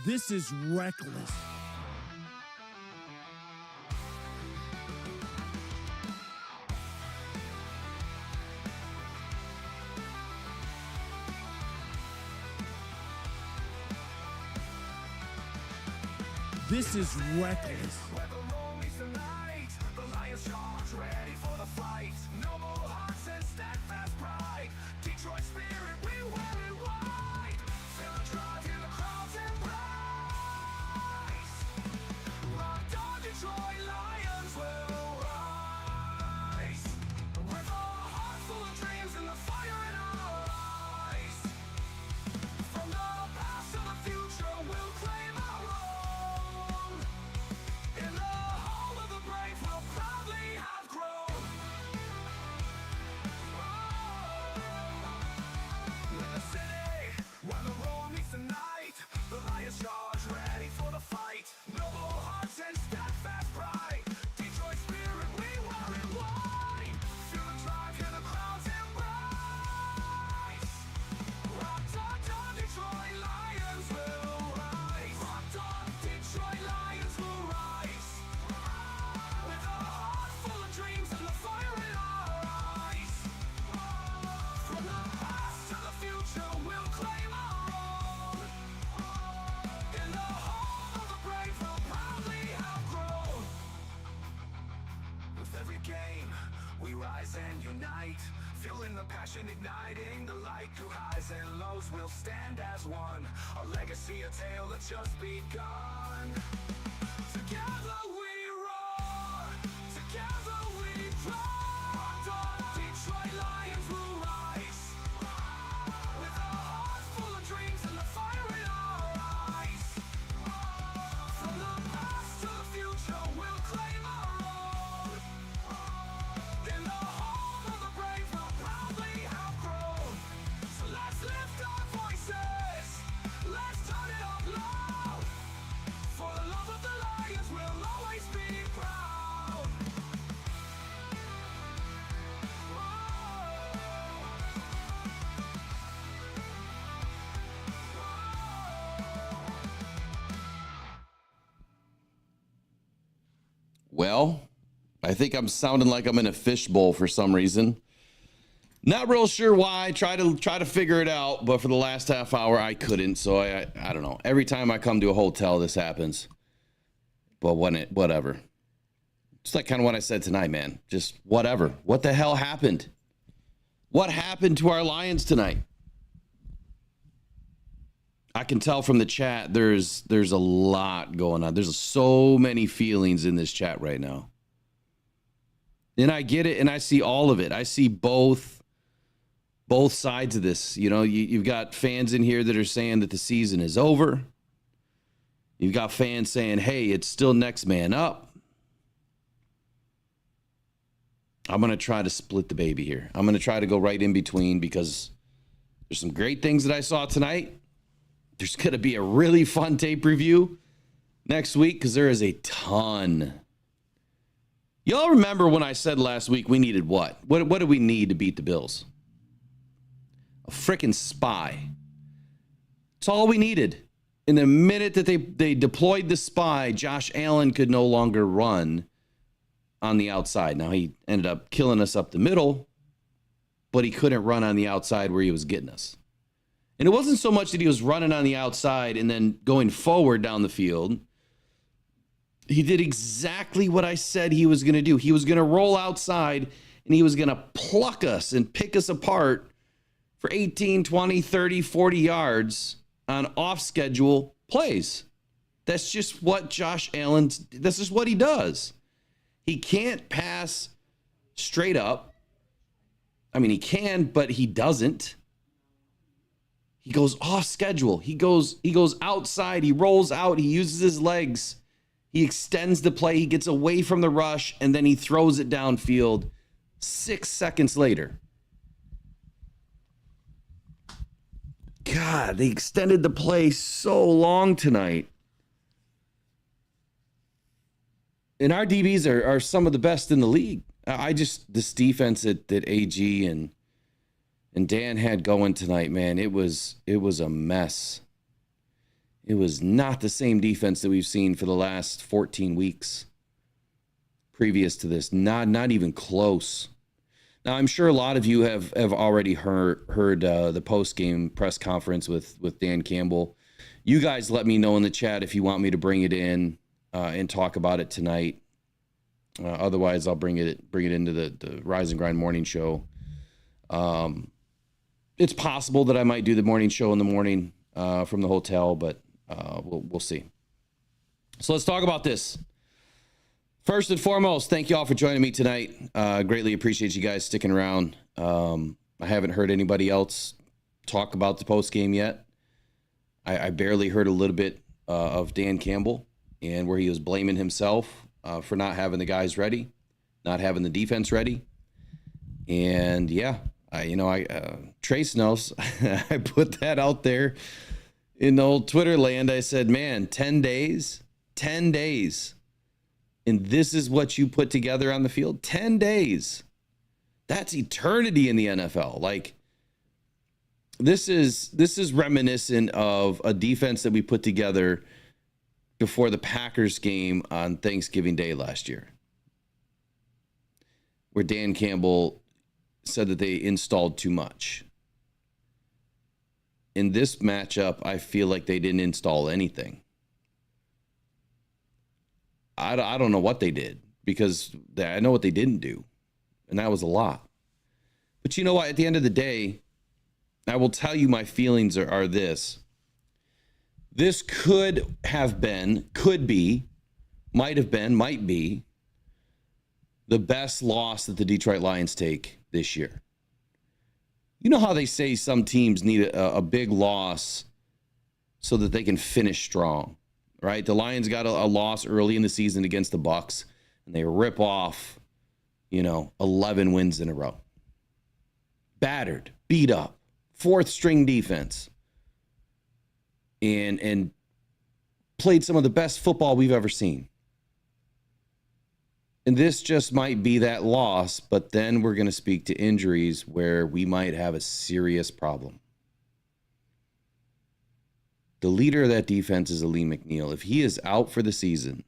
This is reckless. This is reckless. The Lions charge, ready for the fight. No more hearts and steadfast pride. Detroit spirit, we wear it white. Feel the drive, hear the crowds embrace. Locked on Detroit Lions will rise. With a heart full of dreams and the fire in our eyes. From the past to the future, we'll claim our own. In the home of the brave, we'll proudly have grown. In the city, where the roar meets the night, the Lions charge, ready for the fight. Noble hearts and steadfast pride. Detroit spirit, we wear it white. Feel the drive, hear the crowds embrace. Rocked on Detroit Lions will rise. Rocked on Detroit Lions will rise. With a heart full of dreams and the fire in our eyes. From the past to the future, we'll claim our own. In the home of the brave, we'll proudly have grown. With every game, we rise and unite. Feeling the passion igniting the light. Through highs and lows, we'll stand as one. Our legacy a tale that's just begun. Together we roar. Together we roar. Detroit Lions will rise. With a heart full of dreams and the fire in our eyes. From the past to the future, we'll claim our own. In the home of the brave, we'll proudly have grown. So let's lift our voices. Let's turn it up loud. For the love of the Lions, we'll always be proud. Well, I think I'm sounding like I'm in a fishbowl for some reason. Not real sure why. Try to figure it out, but for the last half hour I couldn't. So I don't know. Every time I come to a hotel, this happens. But whatever. It's like kind of what I said tonight, man. Just whatever. What the hell happened? What happened to our Lions tonight? I can tell from the chat there's a lot going on. There's so many feelings in this chat right now. And I get it, and I see all of it. I see both sides of this. You know, you've got fans in here that are saying that the season is over. You've got fans saying, hey, it's still next man up. I'm going to try to split the baby here. I'm going to try to go right in between because there's some great things that I saw tonight. There's going to be a really fun tape review next week because there is a ton. Y'all remember when I said last week we needed what? What do we need to beat the Bills? A freaking spy. It's all we needed. In the minute that they deployed the spy, Josh Allen could no longer run on the outside. Now, he ended up killing us up the middle, but he couldn't run on the outside where he was getting us. And it wasn't so much that he was running on the outside and then going forward down the field. He did exactly what I said he was going to do. He was going to roll outside and he was going to pluck us and pick us apart for 18, 20, 30, 40 yards on off-schedule plays. That's just what Josh Allen, this is what he does. He can't pass straight up. I mean, he can, but he doesn't. He goes off schedule. He goes outside. He rolls out. He uses his legs. He extends the play. He gets away from the rush, and then he throws it downfield 6 seconds later. God, they extended the play so long tonight. And our DBs are some of the best in the league. This defense that AG and Dan had going tonight, man, it was a mess. It was not the same defense that we've seen for the last 14 weeks previous to this. Not even close. Now, I'm sure a lot of you have already heard the post-game press conference with Dan Campbell. You guys let me know in the chat if you want me to bring it in and talk about it tonight. Otherwise, I'll bring it into the Rise and Grind morning show. It's possible that I might do the morning show in the morning from the hotel, but we'll see. So let's talk about this. First and foremost, thank you all for joining me tonight. Greatly appreciate you guys sticking around. I haven't heard anybody else talk about the post game yet. I barely heard a little bit of Dan Campbell and where he was blaming himself for not having the guys ready, not having the defense ready. And yeah, Trace knows. I put that out there in the old Twitter land. I said, man, 10 days. And this is what you put together on the field? 10 days. That's eternity in the NFL. Like, this is reminiscent of a defense that we put together before the Packers game on Thanksgiving Day last year, where Dan Campbell said that they installed too much. In this matchup, I feel like they didn't install anything. I don't know what they did, because I know what they didn't do, and that was a lot. But you know what? At the end of the day, I will tell you my feelings are this. This could be, might be the best loss that the Detroit Lions take this year. You know how they say some teams need a big loss so that they can finish strong, right? The Lions got a loss early in the season against the Bucs, and they rip off, 11 wins in a row. Battered, beat up, fourth string defense, and played some of the best football we've ever seen. And this just might be that loss, but then we're going to speak to injuries where we might have a serious problem. The leader of that defense is Aleem McNeil. If he is out for the season,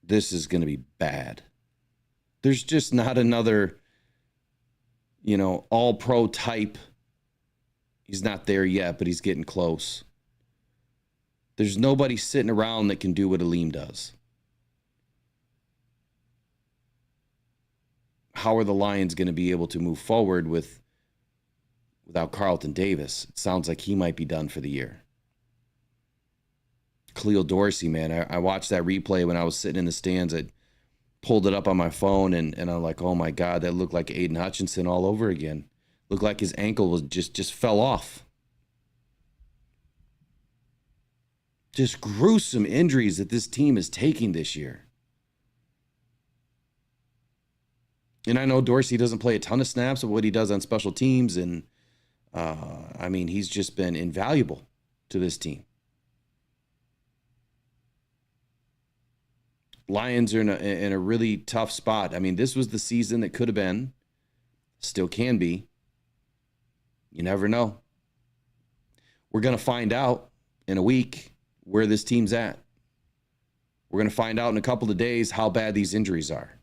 this is going to be bad. There's just not another, all-pro type. He's not there yet, but he's getting close. There's nobody sitting around that can do what Aleem does. How are the Lions going to be able to move forward without Carlton Davis? It sounds like he might be done for the year. Khalil Dorsey, man, I watched that replay when I was sitting in the stands. I pulled it up on my phone, and I'm like, oh my God, that looked like Aiden Hutchinson all over again. Looked like his ankle was just fell off. Just gruesome injuries that this team is taking this year. And I know Dorsey doesn't play a ton of snaps of what he does on special teams. And, he's just been invaluable to this team. Lions are in a really tough spot. This was the season that could have been, still can be. You never know. We're going to find out in a week where this team's at. We're going to find out in a couple of days how bad these injuries are.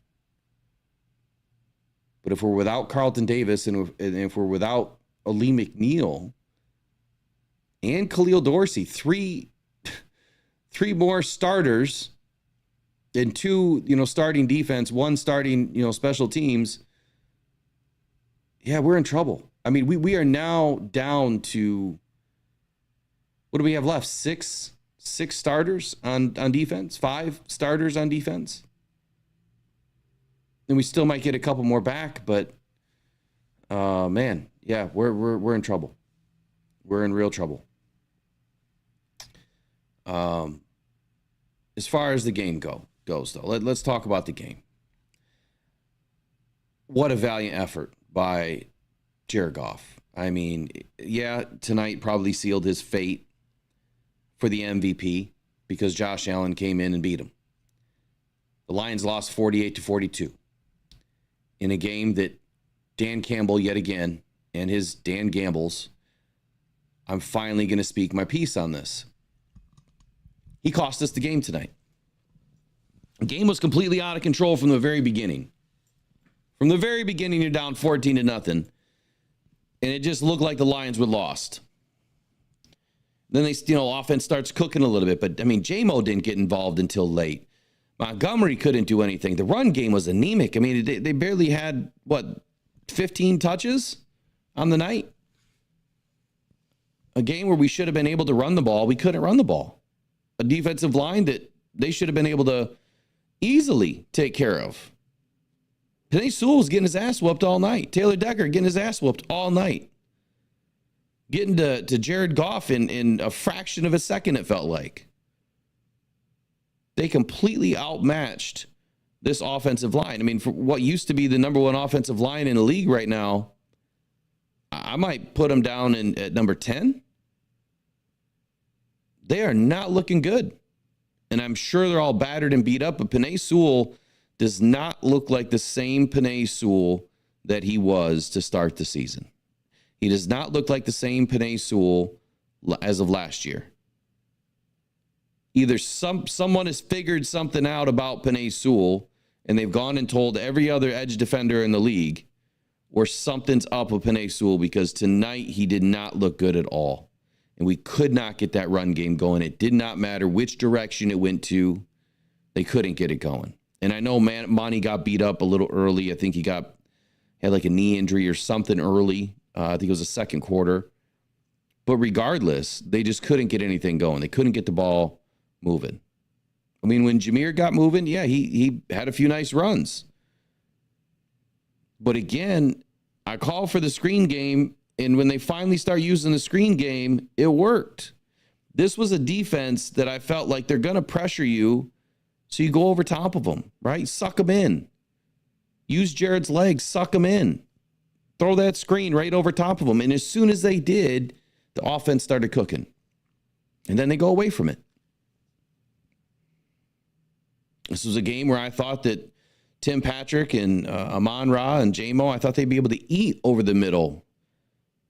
But if we're without Carlton Davis and if we're without Aleem McNeil and Khalil Dorsey, three more starters and two, starting defense, one starting, special teams. Yeah, we're in trouble. We are now down to, what do we have left? Six starters on defense, 5 starters on defense. And we still might get a couple more back, but we're in trouble. We're in real trouble. As far as the game goes, though, let's talk about the game. What a valiant effort by Jared Goff. Tonight probably sealed his fate for the MVP because Josh Allen came in and beat him. The Lions lost 48-42. In a game that Dan Campbell, yet again, and his Dan Gambles, I'm finally going to speak my piece on this. He cost us the game tonight. The game was completely out of control from the very beginning. From the very beginning, you're down 14-0, and it just looked like the Lions were lost. Then they, offense starts cooking a little bit, but I mean, J-Mo didn't get involved until late. Montgomery couldn't do anything. The run game was anemic. I mean, they barely had, 15 touches on the night? A game where we should have been able to run the ball. We couldn't run the ball. A defensive line that they should have been able to easily take care of. Penei Sewell was getting his ass whooped all night. Taylor Decker getting his ass whooped all night. Getting to Jared Goff in a fraction of a second, it felt like. They completely outmatched this offensive line. I mean, for what used to be the number one offensive line in the league right now, I might put them down at number 10. They are not looking good. And I'm sure they're all battered and beat up, but Penei Sewell does not look like the same Penei Sewell that he was to start the season. He does not look like the same Penei Sewell as of last year. Either someone has figured something out about Penei Sewell, and they've gone and told every other edge defender in the league, or something's up with Penei Sewell, because tonight he did not look good at all. And we could not get that run game going. It did not matter which direction it went to. They couldn't get it going. And I know Monty got beat up a little early. I think he had like a knee injury or something early. I think it was the second quarter. But regardless, they just couldn't get anything going. They couldn't get the ball moving. I mean, when Jameer got moving, yeah, he had a few nice runs. But again, I call for the screen game, and when they finally start using the screen game, it worked. This was a defense that I felt like they're going to pressure you, so you go over top of them, right? Suck them in. Use Jared's legs, suck them in. Throw that screen right over top of them. And as soon as they did, the offense started cooking. And then they go away from it. This was a game where I thought that Tim Patrick and Amon-Ra and J-Mo, I thought they'd be able to eat over the middle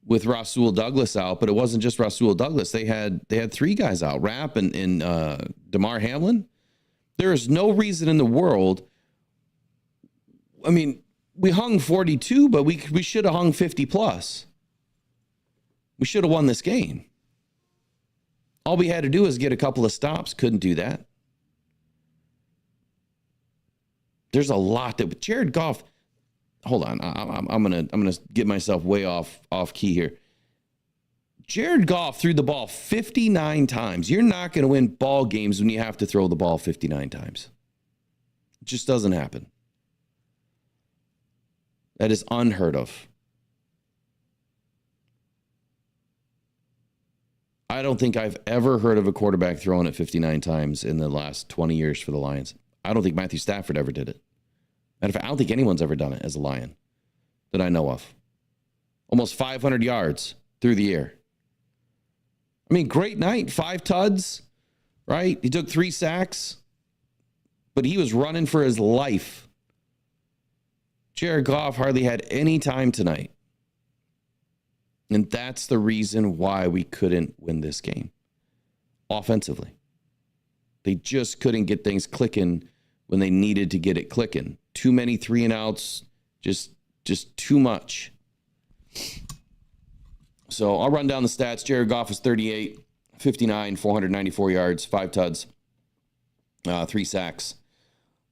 with Rasul Douglas out, but it wasn't just Rasul Douglas. They had three guys out, Rapp and Damar Hamlin. There is no reason in the world. I mean, we hung 42, but we should have hung 50 plus. We should have won this game. All we had to do is get a couple of stops. Couldn't do that. There's a lot that Jared Goff. Hold on, I'm gonna get myself way off key here. Jared Goff threw the ball 59 times. You're not going to win ball games when you have to throw the ball 59 times. It just doesn't happen. That is unheard of. I don't think I've ever heard of a quarterback throwing it 59 times in the last 20 years for the Lions. I don't think Matthew Stafford ever did it. Matter of fact, I don't think anyone's ever done it as a Lion that I know of. Almost 500 yards through the air. I mean, great night. 5 tuds, right? He took 3 sacks, but he was running for his life. Jared Goff hardly had any time tonight. And that's the reason why we couldn't win this game offensively. They just couldn't get things clicking when they needed to get it clicking. Too many 3-and-outs, just too much. So I'll run down the stats. Jared Goff was 38, 59, 494 yards, 5 tuds, 3 sacks,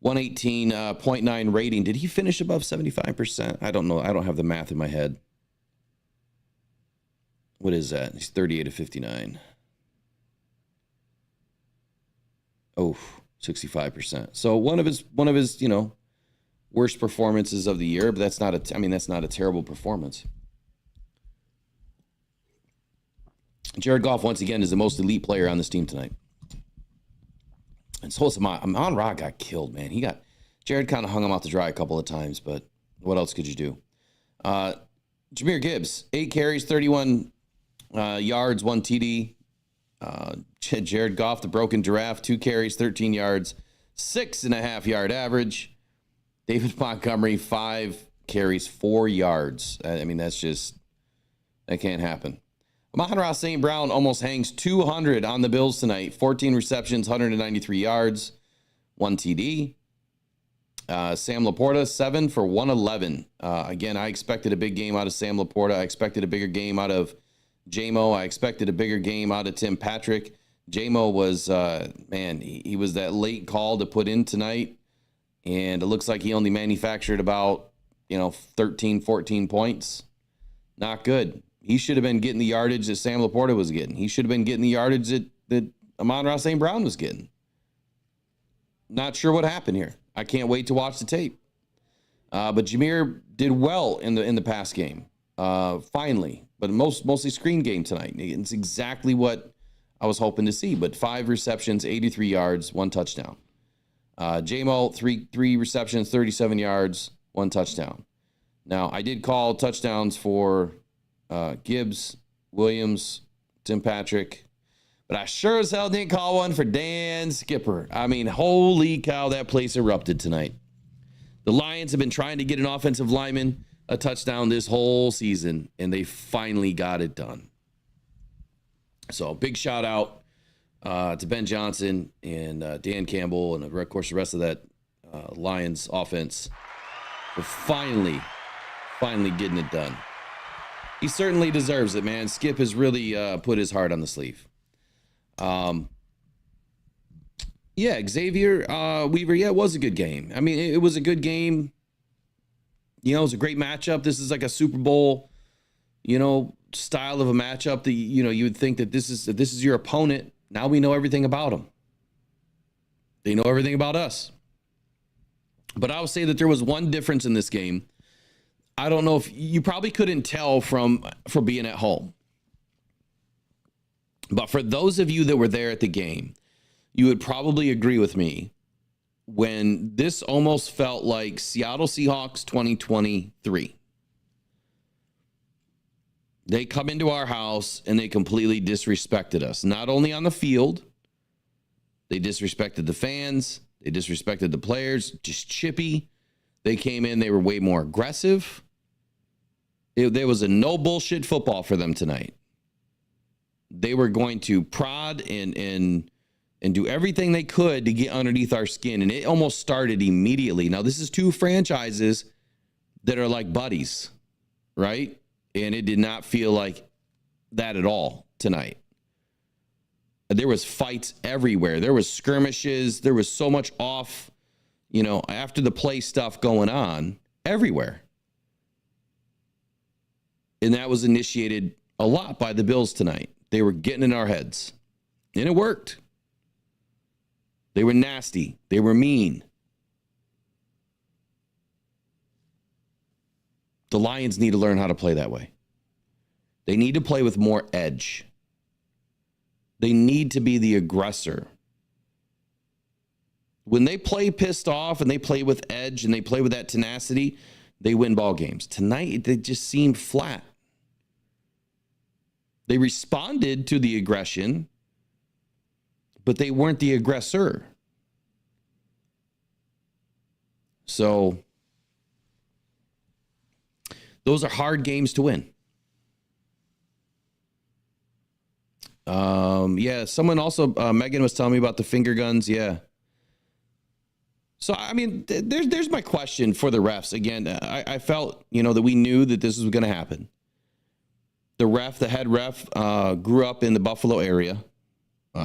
118.9 rating. Did he finish above 75%? I don't know. I don't have the math in my head. What is that? He's 38 of 59. Oh, 65%. So one of his, worst performances of the year, but that's not a terrible performance. Jared Goff, once again, is the most elite player on this team tonight. And so Amon-Ra got killed, man. Jared kind of hung him out to dry a couple of times, but what else could you do? Jahmyr Gibbs, 8 carries, 31 yards, 1 TD. Jared Goff, the broken giraffe, 2 carries, 13 yards, 6.5 yard average. David Montgomery, 5 carries, 4 yards. I mean, that can't happen. Amon-Ra St. Brown almost hangs 200 on the Bills tonight. 14 receptions, 193 yards, 1 TD. Sam Laporta, 7 for 111. Again, I expected a big game out of Sam Laporta. I expected a bigger game out of J-Mo. I expected a bigger game out of Tim Patrick. J-Mo was, he was that late call to put in tonight. And it looks like he only manufactured about, 13, 14 points. Not good. He should have been getting the yardage that Sam Laporta was getting. He should have been getting the yardage that Amon-Ra St. Brown was getting. Not sure what happened here. I can't wait to watch the tape. But Jameer did well in the pass game, finally. But mostly screen game tonight. It's exactly what I was hoping to see. But 5 receptions, 83 yards, 1 touchdown. J-Mo, three receptions, 37 yards, 1 touchdown. Now, I did call touchdowns for Gibbs, Williams, Tim Patrick. But I sure as hell didn't call one for Dan Skipper. I mean, holy cow, that place erupted tonight. The Lions have been trying to get an offensive lineman a touchdown this whole season, and they finally got it done. So big shout out to Ben Johnson and Dan Campbell and, of course, the rest of that Lions offense for finally getting it done. He certainly deserves it, man. Skip has really put his heart on the sleeve. Xavier Weaver, it was a good game. I mean, it was a good game. It was a great matchup. This is like a Super Bowl, style of a matchup that, you would think that this is your opponent. Now we know everything about them. They know everything about us. But I would say that there was one difference in this game. I don't know if you probably couldn't tell from being at home. But for those of you that were there at the game, you would probably agree with me when this almost felt like Seattle Seahawks 2023. They come into our house and they completely disrespected us. Not only on the field, they disrespected the fans, they disrespected the players, just chippy. They came in, they were way more aggressive. There was a no bullshit football for them tonight. They were going to prod and do everything they could to get underneath our skin. And it almost started immediately. Now, this is 2 franchises that are like buddies, right? And it did not feel like that at all tonight. There was fights everywhere. There was skirmishes. There was so much off, after the play stuff going on everywhere. And that was initiated a lot by the Bills tonight. They were getting in our heads. And it worked. They were nasty. They were mean. The Lions need to learn how to play that way. They need to play with more edge. They need to be the aggressor. When they play pissed off and they play with edge and they play with that tenacity, they win ball games. Tonight, they just seemed flat. They responded to the aggression, but they weren't the aggressor. So those are hard games to win. Someone also, Megan was telling me about the finger guns. Yeah. So, I mean, there's my question for the refs. Again, I felt, that we knew that this was going to happen. The head ref, grew up in the Buffalo area.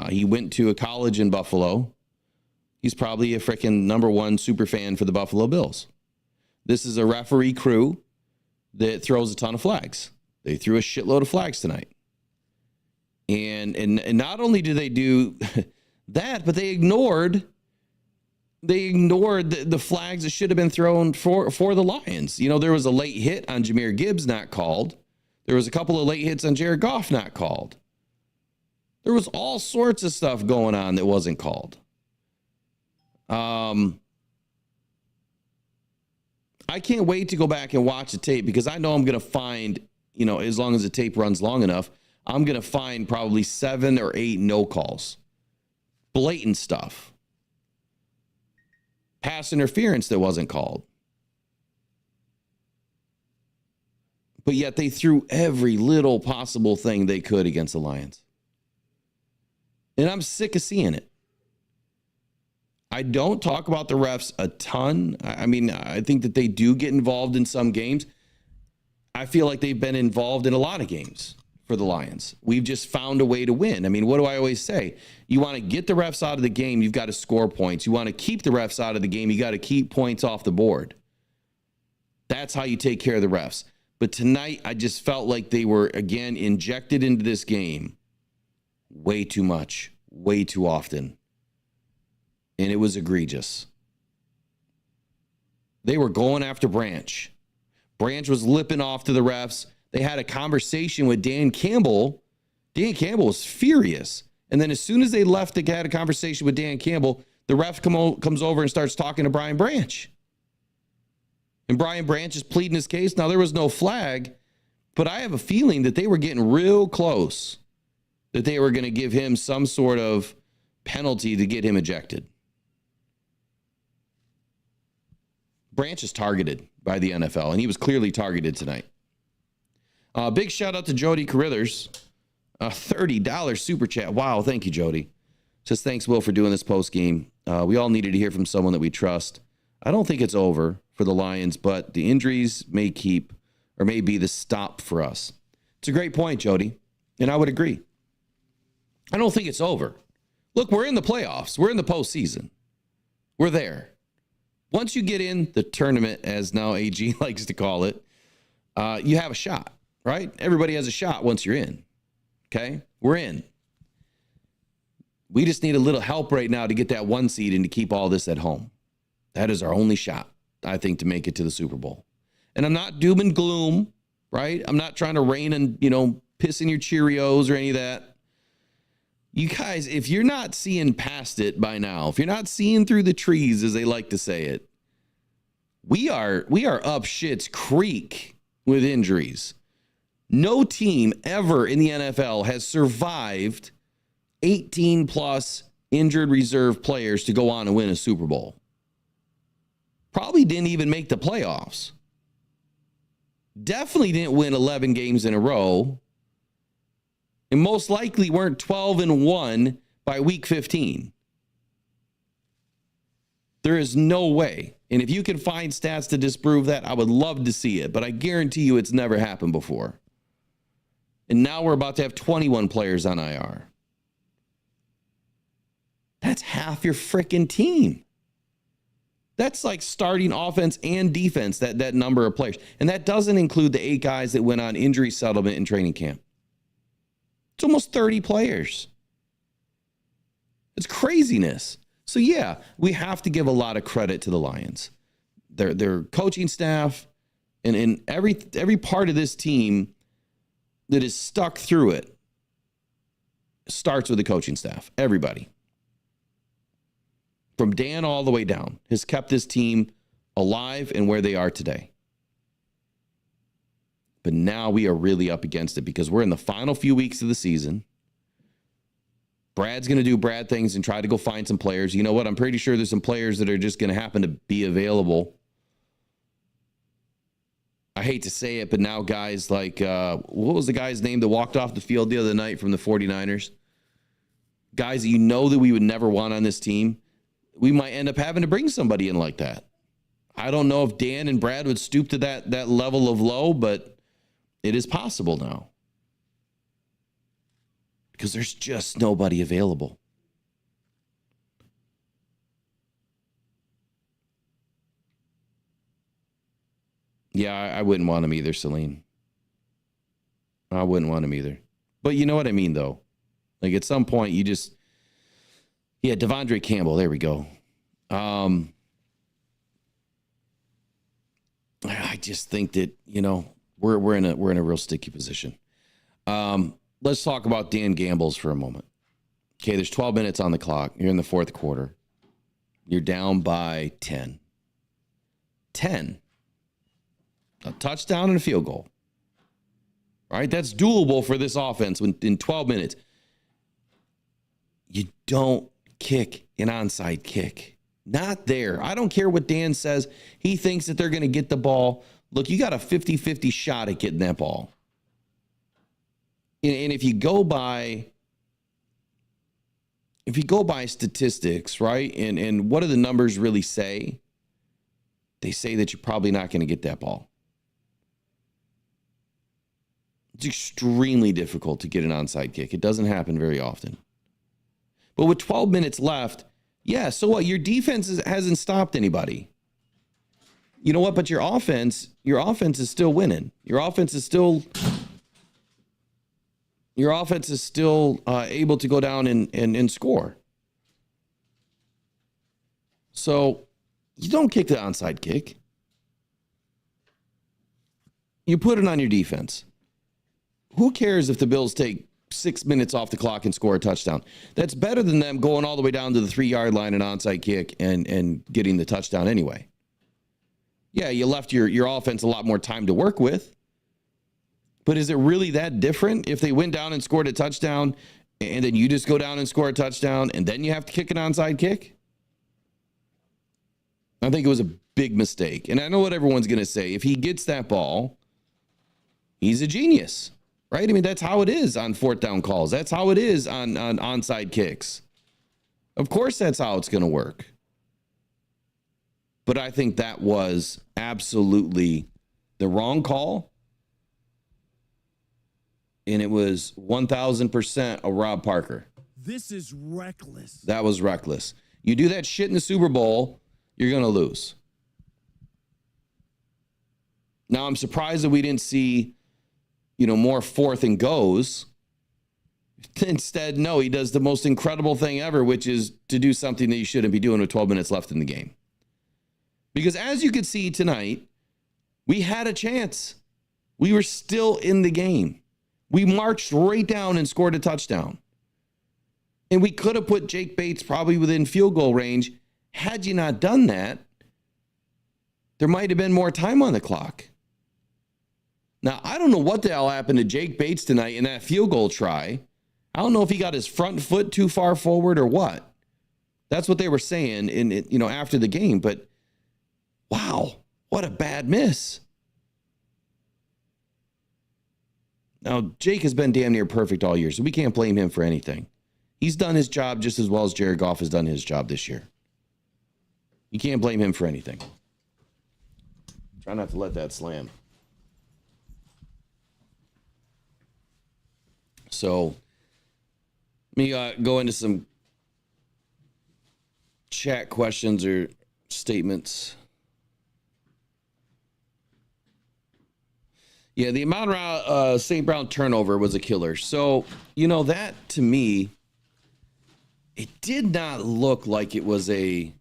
He went to a college in Buffalo. He's probably a freaking #1 super fan for the Buffalo Bills. This is a referee crew that throws a ton of flags. They threw a shitload of flags tonight. And not only do they do that, but they ignored the flags that should have been thrown for the Lions. There was a late hit on Jahmyr Gibbs not called. There was a couple of late hits on Jared Goff not called. There was all sorts of stuff going on that wasn't called. I can't wait to go back and watch the tape because I know I'm going to find, as long as the tape runs long enough, I'm going to find probably 7 or 8 no calls. Blatant stuff. Pass interference that wasn't called. But yet they threw every little possible thing they could against the Lions. And I'm sick of seeing it. I don't talk about the refs a ton. I mean, I think that they do get involved in some games. I feel like they've been involved in a lot of games for the Lions. We've just found a way to win. I mean, what do I always say? You want to get the refs out of the game, you've got to score points. You want to keep the refs out of the game, you got to keep points off the board. That's how you take care of the refs. But tonight, I just felt like they were, again, injected into this game way too much, way too often. And it was egregious. They were going after Branch. Branch was lipping off to the refs. They had a conversation with Dan Campbell. Dan Campbell was furious. And then as soon as they left, they had a conversation with Dan Campbell. The ref comes over and starts talking to Brian Branch. And Brian Branch is pleading his case. Now, there was no flag, but I have a feeling that they were getting real close, that they were going to give him some sort of penalty to get him ejected. Branch is targeted by the NFL, and he was clearly targeted tonight. Big shout out to Jody Carithers. $30 super chat. Wow, thank you, Jody. Says, thanks, Will, for doing this post game. We all needed to hear from someone that we trust. I don't think it's over for the Lions, but the injuries may be the stop for us. It's a great point, Jody, and I would agree. I don't think it's over. Look, we're in the playoffs. We're in the postseason. We're there. Once you get in the tournament, as now AG likes to call it, you have a shot, right? Everybody has a shot once you're in. Okay? We're in. We just need a little help right now to get that 1 seed and to keep all this at home. That is our only shot, I think, to make it to the Super Bowl. And I'm not doom and gloom, right? I'm not trying to rain and, piss in your Cheerios or any of that. You guys, if you're not seeing past it by now, if you're not seeing through the trees, as they like to say it, we are up shit's creek with injuries. No team ever in the NFL has survived 18 plus injured reserve players to go on and win a Super Bowl. Probably didn't even make the playoffs. Definitely didn't win 11 games in a row. And most likely weren't 12-1 by week 15. There is no way. And if you can find stats to disprove that, I would love to see it. But I guarantee you it's never happened before. And now we're about to have 21 players on IR. That's half your freaking team. That's like starting offense and defense, that number of players. And that doesn't include the 8 guys that went on injury settlement in training camp. It's almost 30 players. It's craziness. So, yeah, we have to give a lot of credit to the Lions. Their coaching staff and every part of this team that is stuck through it starts with the coaching staff. Everybody. From Dan all the way down has kept this team alive and where they are today. But now we are really up against it because we're in the final few weeks of the season. Brad's going to do Brad things and try to go find some players. You know what? I'm pretty sure there's some players that are just going to happen to be available. I hate to say it, but now guys like, what was the guy's name that walked off the field the other night from the 49ers? Guys that you know that we would never want on this team. We might end up having to bring somebody in like that. I don't know if Dan and Brad would stoop to that level of low, but it is possible now. Because there's just nobody available. Yeah, I wouldn't want him either, Celine. I wouldn't want him either. But you know what I mean, though? Like, at some point, you just... Yeah, Devondre Campbell. There we go. I just think that, we're in a real sticky position. Let's talk about Dan Gambles for a moment. Okay, there's 12 minutes on the clock. You're in the fourth quarter. You're down by 10. 10. A touchdown and a field goal. All right, that's doable for this offense in 12 minutes. You don't kick an onside kick. Not there. I don't care what Dan says. He thinks that they're going to get the ball Look, you got a 50-50 shot at getting that ball. And if you go by statistics, right? And what do the numbers really say? They say that you're probably not going to get that ball. It's extremely difficult to get an onside kick. It doesn't happen very often. But with 12 minutes left, yeah, so what? Your defense hasn't stopped anybody. You know what? But your offense is still winning. Your offense is still able to go down and score. So you don't kick the onside kick. You put it on your defense. Who cares if the Bills take 6 minutes off the clock and score a touchdown? That's better than them going all the way down to the 3-yard line and onside kick and getting the touchdown anyway. Yeah, you left your offense a lot more time to work with. But is it really that different if they went down and scored a touchdown and then you just go down and score a touchdown and then you have to kick an onside kick? I think it was a big mistake. And I know what everyone's going to say. If he gets that ball, he's a genius. Right? I mean, that's how it is on fourth down calls. That's how it is on onside kicks. Of course, that's how it's going to work. But I think that was absolutely the wrong call. And it was 1,000% a Rob Parker. This is reckless. That was reckless. You do that shit in the Super Bowl, you're going to lose. Now, I'm surprised that we didn't see more fourth and goes. Instead, no, he does the most incredible thing ever, which is to do something that you shouldn't be doing with 12 minutes left in the game. Because as you could see tonight, we had a chance. We were still in the game. We marched right down and scored a touchdown. And we could have put Jake Bates probably within field goal range. Had you not done that, there might have been more time on the clock. Now, I don't know what the hell happened to Jake Bates tonight in that field goal try. I don't know if he got his front foot too far forward or what. That's what they were saying after the game. But wow, what a bad miss. Now, Jake has been damn near perfect all year, so we can't blame him for anything. He's done his job just as well as Jared Goff has done his job this year. You can't blame him for anything. Try not to let that slam. So let me go into some chat questions or statements. Yeah, the amount around St. Brown turnover was a killer. So, that to me, it did not look like it was a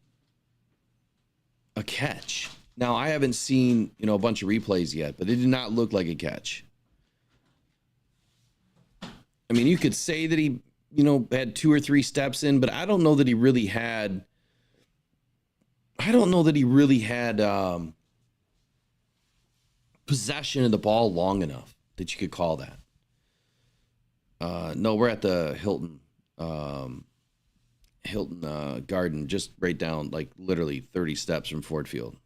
catch. Now, I haven't seen, a bunch of replays yet, but it did not look like a catch. I mean, you could say that he, had 2 or 3 steps in, but I don't know that he really had. Possession of the ball long enough that you could call that. No, we're at the Hilton Garden, just right down, like literally 30 steps from Ford Field.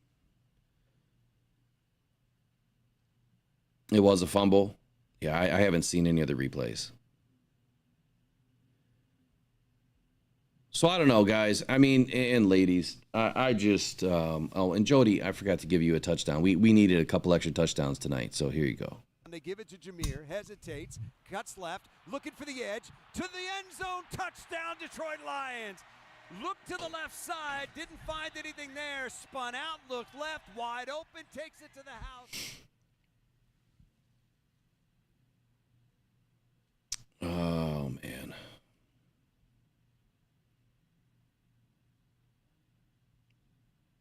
It was a fumble. Yeah, I haven't seen any other replays. So I don't know, guys. I mean, and ladies, I just, and Jody, I forgot to give you a touchdown. We needed a couple extra touchdowns tonight, so here you go. And they give it to Jameer, hesitates, cuts left, looking for the edge, to the end zone, touchdown, Detroit Lions. Looked to the left side, didn't find anything there, spun out, looked left, wide open, takes it to the house. Oh, man.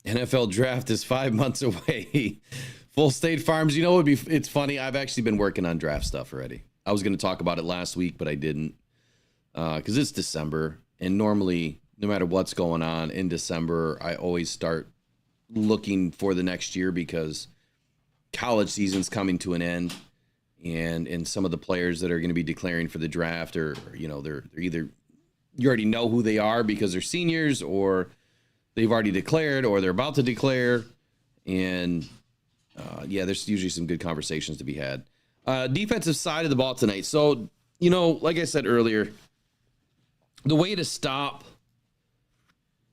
NFL draft is 5 months away. Full State Farms. It's funny. I've actually been working on draft stuff already. I was going to talk about it last week, but I didn't. Because it's December. And normally, no matter what's going on in December, I always start looking for the next year because college season's coming to an end. And some of the players that are going to be declaring for the draft are, they're either, you already know who they are because they're seniors, or they've already declared, or they're about to declare. And yeah, there's usually some good conversations to be had. Defensive side of the ball tonight. So, you know, like I said earlier, the way to stop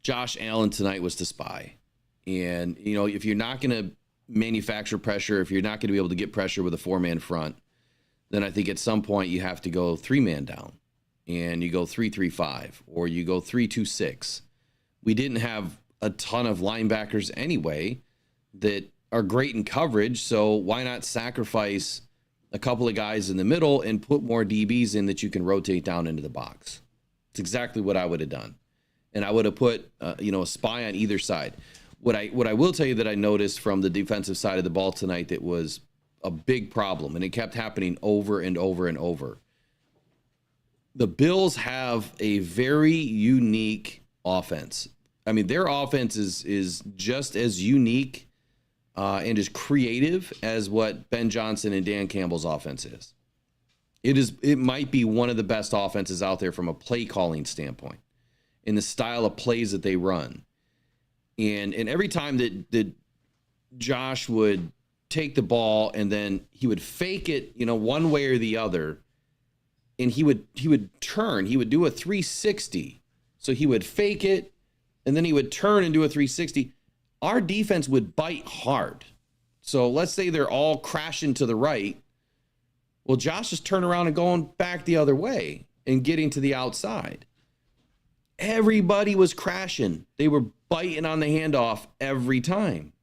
Josh Allen tonight was to spy. And, you know, if you're not going to manufacture pressure, if you're not going to be able to get pressure with a 4-man front, then I think at some point you have to go 3-man down and you go 3-3-5 or you go 3-2-6. We didn't have a ton of linebackers anyway that are great in coverage, so why not sacrifice a couple of guys in the middle and put more DBs in that you can rotate down into the box? It's exactly what I would have done. And I would have put a spy on either side. What I will tell you that I noticed from the defensive side of the ball tonight that was a big problem, and it kept happening over and over and over. The Bills have a very unique offense. I mean, their offense is just as unique and as creative as what Ben Johnson and Dan Campbell's offense is. It might be one of the best offenses out there from a play calling standpoint in the style of plays that they run. And every time that Josh would take the ball and then he would fake it, one way or the other, and he would turn, he would do a 360. So he would fake it and then he would turn and do a 360. Our defense would bite hard. So let's say they're all crashing to the right. Well, Josh is turning around and going back the other way and getting to the outside. Everybody was crashing. They were biting on the handoff every time.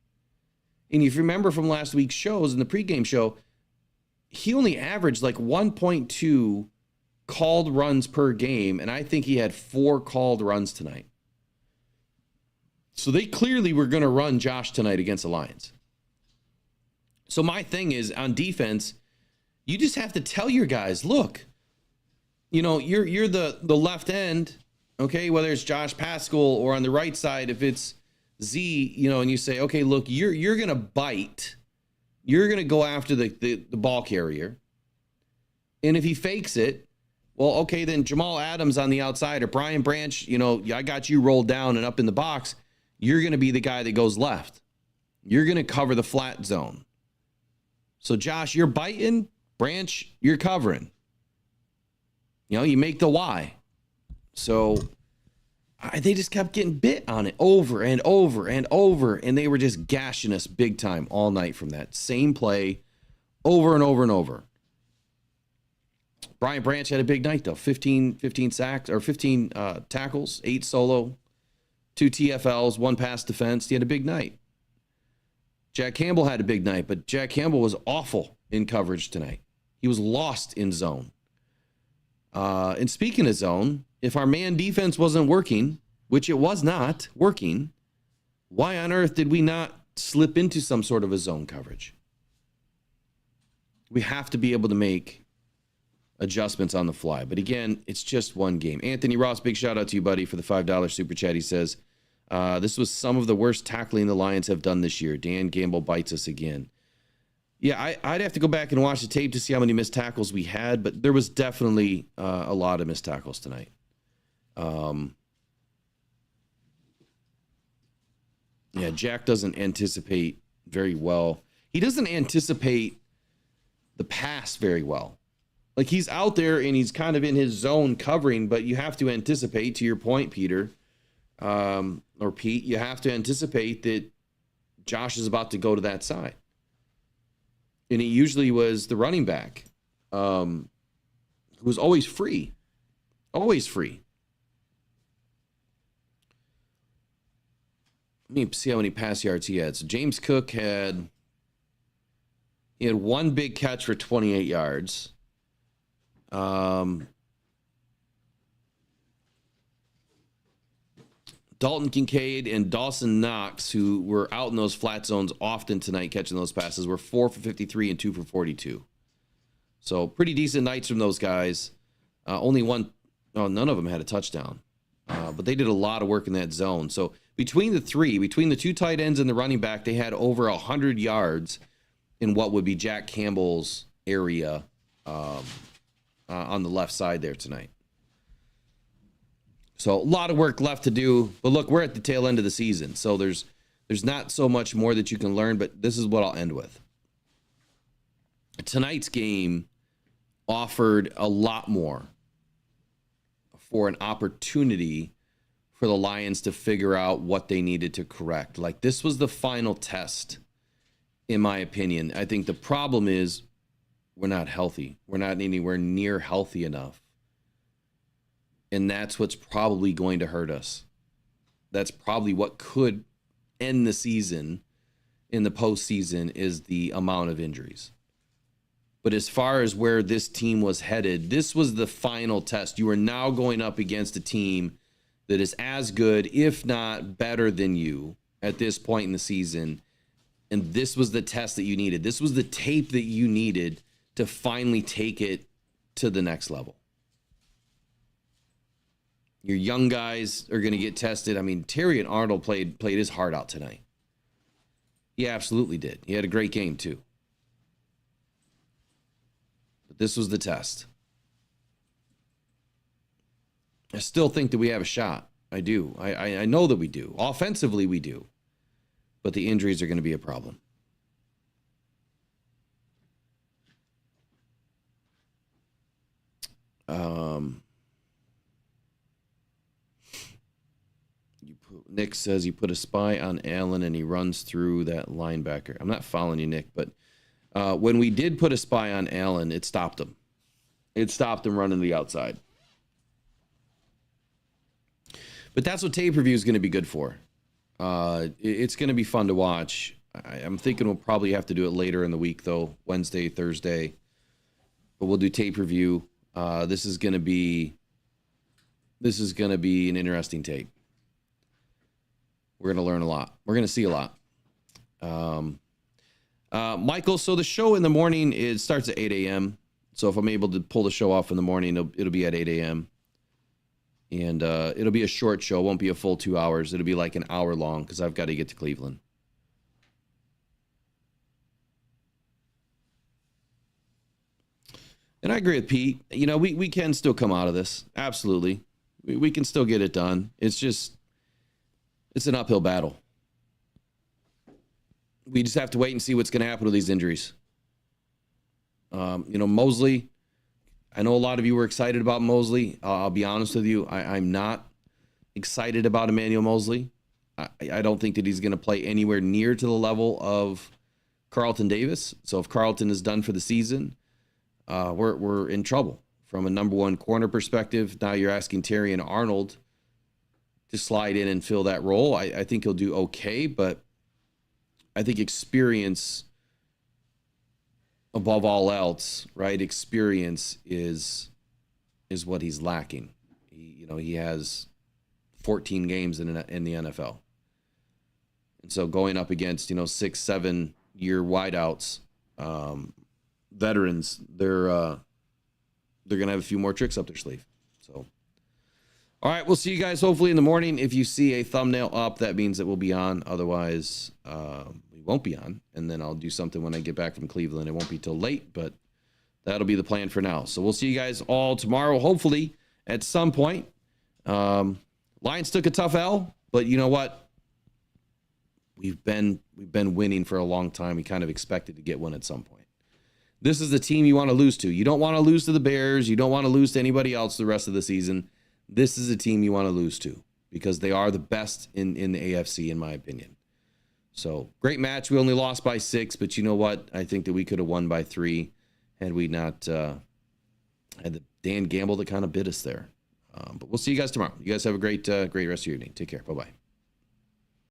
And if you remember from last week's shows, in the pregame show, he only averaged like 1.2 called runs per game, and I think he had 4 called runs tonight. So they clearly were going to run Josh tonight against the Lions. So my thing is, on defense, you just have to tell your guys, look, you're the left end, okay, whether it's Josh Pascal or on the right side, if it's Z, and you say, okay, look, you're going to bite. You're going to go after the ball carrier. And if he fakes it, well, okay, then Jamal Adams on the outside or Brian Branch, I got you rolled down and up in the box. You're going to be the guy that goes left. You're going to cover the flat zone. So, Josh, you're biting. Branch, you're covering. You make the Y. So they just kept getting bit on it over and over and over, and they were just gashing us big time all night from that same play over and over and over. Brian Branch had a big night, though. 15 sacks or 15 tackles, 8 solo, 2 TFLs, 1 pass defense. He had a big night. Jack Campbell had a big night, but Jack Campbell was awful in coverage tonight. He was lost in zone. And speaking of zone, if our man defense wasn't working, which it was not working, why on earth did we not slip into some sort of a zone coverage? We have to be able to make adjustments on the fly. But again, it's just one game. Anthony Ross, big shout out to you, buddy, for the $5 super chat. He says, this was some of the worst tackling the Lions have done this year. Dan Campbell bites us again. Yeah, I'd have to go back and watch the tape to see how many missed tackles we had, but there was definitely a lot of missed tackles tonight. Yeah, Jack doesn't anticipate very well. He doesn't anticipate the pass very well. Like, he's out there and he's kind of in his zone covering, but you have to anticipate, to your point, Peter, or Pete, you have to anticipate that Josh is about to go to that side. And it usually was the running back who was always free. Always free. Let me see how many pass yards he had. So James Cook had 1 big catch for 28 yards. Dalton Kincaid and Dawson Knox, who were out in those flat zones often tonight catching those passes, were 4 for 53 and 2 for 42. So pretty decent nights from those guys. Only one, none of them had a touchdown. But they did a lot of work in that zone. So between the 2 tight ends and the running back, they had over 100 yards in what would be Jack Campbell's area on the left side there tonight. So a lot of work left to do, but look, we're at the tail end of the season. So there's There's not so much more that you can learn, but this is what I'll end with. Tonight's game offered a lot more for an opportunity for the Lions to figure out what they needed to correct. Like, this was the final test, in my opinion. I think the problem is we're not healthy. We're not anywhere near healthy enough. And that's what's probably going to hurt us. That's probably what could end the season in the postseason, is the amount of injuries. But as far as where this team was headed, this was the final test. You are now going up against a team that is as good, if not better than you at this point in the season. And this was the test that you needed. This was the tape that you needed to finally take it to the next level. Your young guys are going to get tested. I mean, Terry and Arnold played his heart out tonight. He absolutely did. He had a great game too. But this was the test. I still think that we have a shot. I do. I know that we do. Offensively, we do. But the injuries are going to be a problem. Nick says you put a spy on Allen and he runs through that linebacker. I'm not following you, Nick, but when we did put a spy on Allen, it stopped him. It stopped him running to the outside. But that's what tape review is going to be good for. It's going to be fun to watch. I'm thinking we'll probably have to do it later in the week, though, Wednesday, Thursday. But we'll do tape review. This is going to be an interesting tape. We're going to learn a lot. We're going to see a lot. Michael, so the show in the morning, it starts at 8 a.m. So if I'm able to pull the show off in the morning, it'll be at 8 a.m. And it'll be a short show. It won't be a full 2 hours. It'll be like an hour long because I've got to get to Cleveland. And I agree with Pete. You know, we can still come out of this. Absolutely. We can still get it done. It's an uphill battle. We just have to wait and see what's going to happen with these injuries. Mosley, I know a lot of you were excited about Mosley. I'll be honest with you. I'm not excited about Emmanuel Mosley. I don't think that he's going to play anywhere near to the level of Carlton Davis. So if Carlton is done for the season, we're in trouble from a number one corner perspective. Now you're asking Terry and Arnold to slide in and fill that role. I think he'll do okay, but I think experience above all else, right? Experience is what he's lacking. He has 14 games in the NFL. And so going up against, 6-7 year wideouts, veterans, they're going to have a few more tricks up their sleeve. So, all right, we'll see you guys hopefully in the morning. If you see a thumbnail up, that means that we'll be on. Otherwise, we won't be on. And then I'll do something when I get back from Cleveland. It won't be till late, but that'll be the plan for now. So we'll see you guys all tomorrow, hopefully at some point. Lions took a tough L, but you know what? We've been winning for a long time. We kind of expected to get one at some point. This is the team you want to lose to. You don't want to lose to the Bears. You don't want to lose to anybody else the rest of the season. This is a team you want to lose to because they are the best in the AFC, in my opinion. So, great match. We only lost by 6, but you know what? I think that we could have won by 3 had we not had the Dan Gamble that kind of bit us there. But we'll see you guys tomorrow. You guys have a great rest of your evening. Take care. Bye-bye.